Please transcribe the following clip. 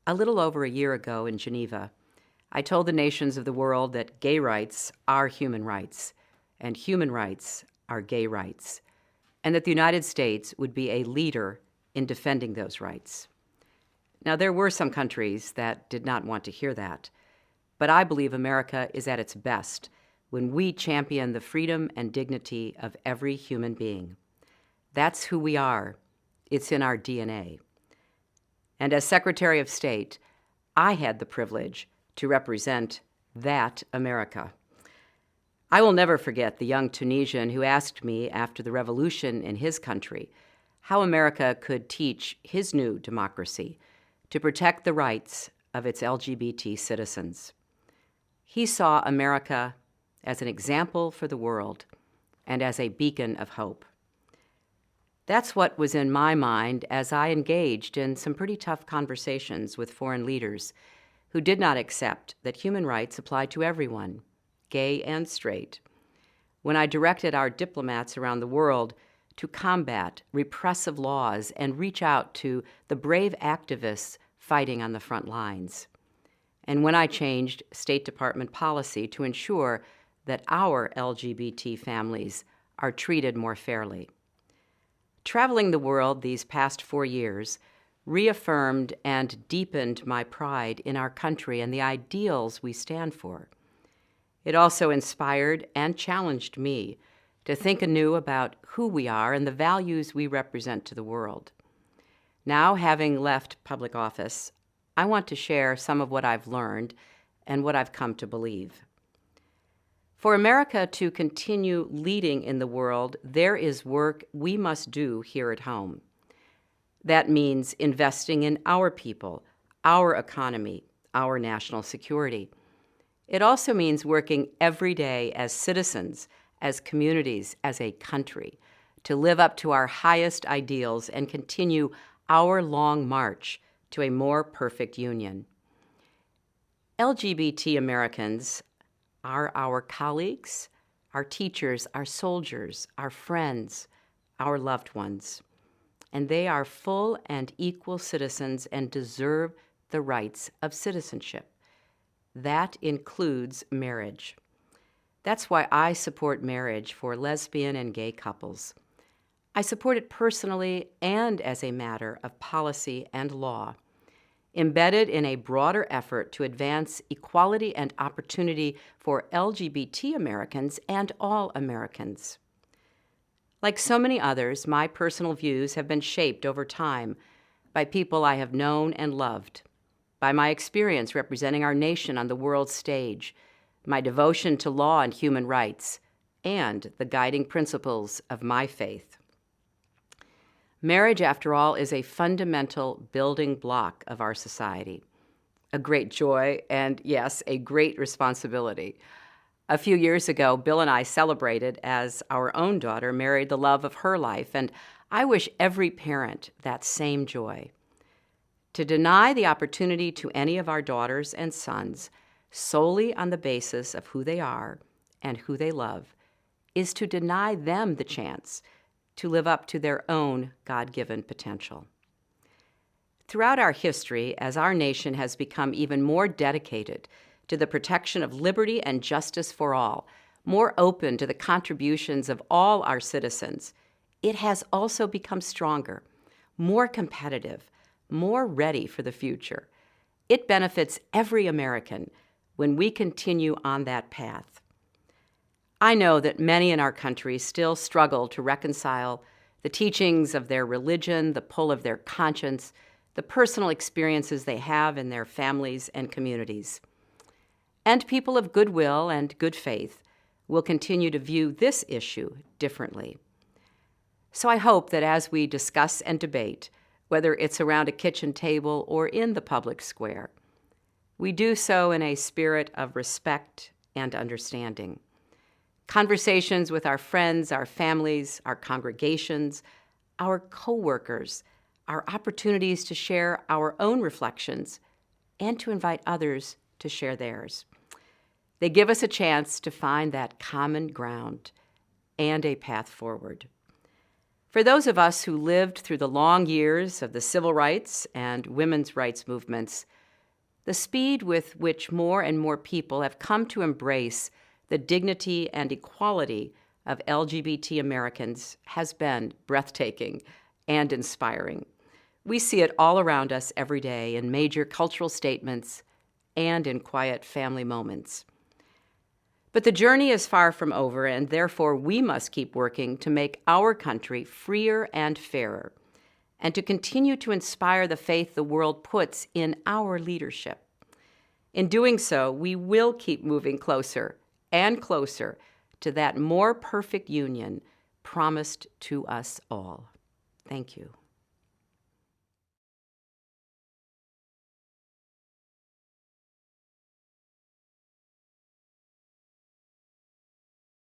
A little over a year ago in Geneva, I told the nations of the world that gay rights are human rights, and human rights are gay rights, and that the United States would be a leader in defending those rights. Now, there were some countries that did not want to hear that, but I believe America is at its best when we champion the freedom and dignity of every human being. That's who we are. It's in our DNA. And as Secretary of State, I had the privilege to represent that America. I will never forget the young Tunisian who asked me after the revolution in his country how America could teach his new democracy to protect the rights of its LGBT citizens. He saw America as an example for the world and as a beacon of hope. That's what was in my mind as I engaged in some pretty tough conversations with foreign leaders who did not accept that human rights apply to everyone, gay and straight. When I directed our diplomats around the world to combat repressive laws and reach out to the brave activists fighting on the front lines. And when I changed State Department policy to ensure that our LGBT families are treated more fairly. Traveling the world these past 4 years reaffirmed and deepened my pride in our country and the ideals we stand for. It also inspired and challenged me to think anew about who we are and the values we represent to the world. Now, having left public office, I want to share some of what I've learned and what I've come to believe. For America to continue leading in the world, there is work we must do here at home. That means investing in our people, our economy, our national security. It also means working every day as citizens, as communities, as a country, to live up to our highest ideals and continue our long march to a more perfect union. LGBT Americans are our colleagues, our teachers, our soldiers, our friends, our loved ones. And they are full and equal citizens and deserve the rights of citizenship. That includes marriage. That's why I support marriage for lesbian and gay couples. I support it personally and as a matter of policy and law, embedded in a broader effort to advance equality and opportunity for LGBT Americans and all Americans. Like so many others, my personal views have been shaped over time by people I have known and loved, by my experience representing our nation on the world stage, my devotion to law and human rights, and the guiding principles of my faith. Marriage, after all, is a fundamental building block of our society, a great joy and, yes, a great responsibility. A few years ago, Bill and I celebrated as our own daughter married the love of her life, and I wish every parent that same joy. To deny the opportunity to any of our daughters and sons solely on the basis of who they are and who they love is to deny them the chance to live up to their own God-given potential. Throughout our history, as our nation has become even more dedicated to the protection of liberty and justice for all, more open to the contributions of all our citizens, it has also become stronger, more competitive, more ready for the future. It benefits every American when we continue on that path. I know that many in our country still struggle to reconcile the teachings of their religion, the pull of their conscience, the personal experiences they have in their families and communities. And people of goodwill and good faith will continue to view this issue differently. So I hope that as we discuss and debate, whether it's around a kitchen table or in the public square, we do so in a spirit of respect and understanding. Conversations with our friends, our families, our congregations, our co-workers, are opportunities to share our own reflections and to invite others to share theirs. They give us a chance to find that common ground and a path forward. For those of us who lived through the long years of the civil rights and women's rights movements, the speed with which more and more people have come to embrace the dignity and equality of LGBT Americans has been breathtaking and inspiring. We see it all around us every day in major cultural statements and in quiet family moments. But the journey is far from over, and therefore we must keep working to make our country freer and fairer, and to continue to inspire the faith the world puts in our leadership. In doing so, we will keep moving closer and closer to that more perfect union promised to us all. Thank you.